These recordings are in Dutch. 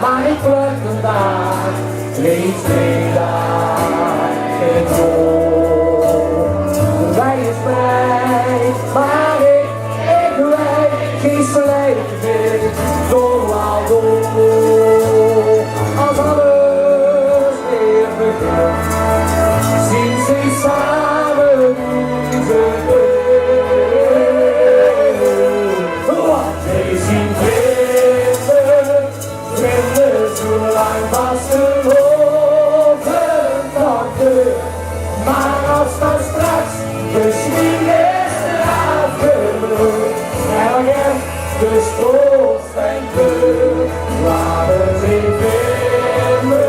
maar ik pluk vandaag niet middag in zon. De wijn is blij, maar ik weet geen verleden meer normaal door. Als alles weer begint, zien ze samen in zijn maar als dan straks misschien is de afgelopen en dan de schoolstijnkleur waar het in vinden,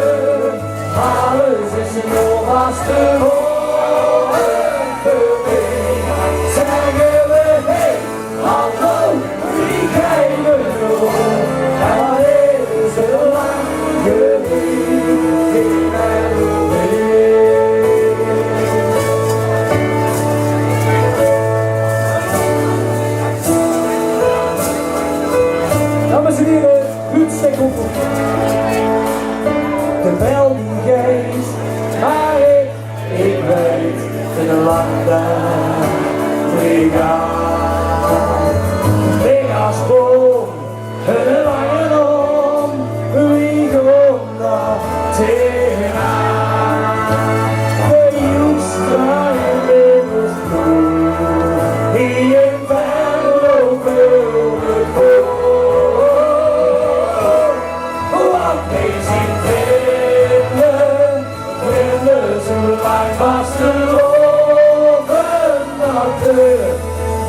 alles is nog als te horen geweest. Zeggen we hey, hallo, wie kijken we nog? En wat is er lang geweest in mijn de bel die geeft, maar ik weet in een lang dag ik als boom, een lange om, wie komt nog tegenaan? De joestra in de stoel, die in Venlo wil bekomen.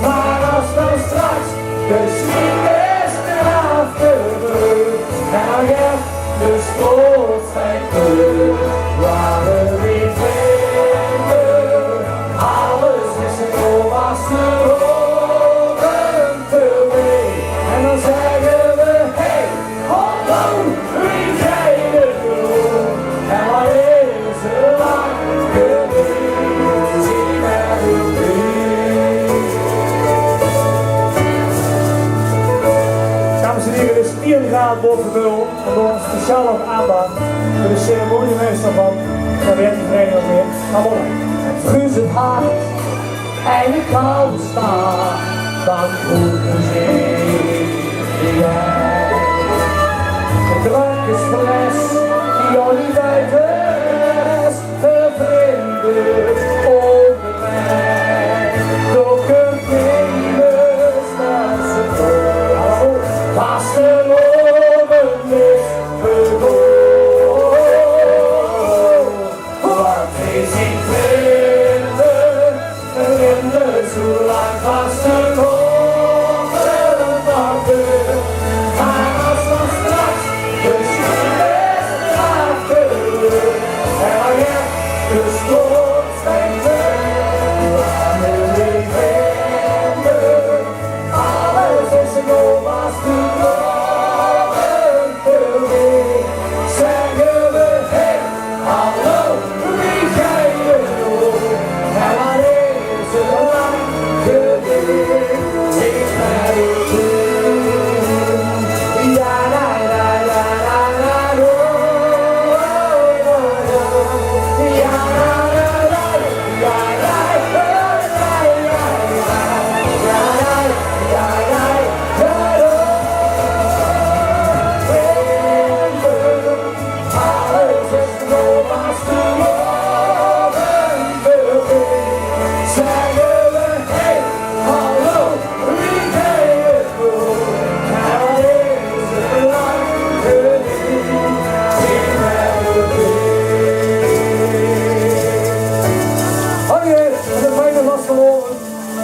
Maar als dan straks misschien is de afgelopen en dan gaat de schoolstijnkleur waar we weer vinden, alles is nog als te horen geweest. En dan zeggen we hey, hallo, wie zijn er nog? En wat is er lang geweest? Zie naar de de stiergaat boven Beul, door een speciale aandacht voor de ceremoniemeester van de werkvereniging weer. Ga maar op. Guus het hart en de koude staat, dan goed gezien. De drankjesfles die al niet buiten is, de vrienden onder mij. Door een penis naar zijn voor. Als de loven is begonnen, wat is in vrienden, zo lang vast te loven wachten. Maar als dan straks misschien is de afgelopen, en dan gaat de schoolstijnkleur waar we weer vinden, alles is nog als te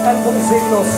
en van de singles.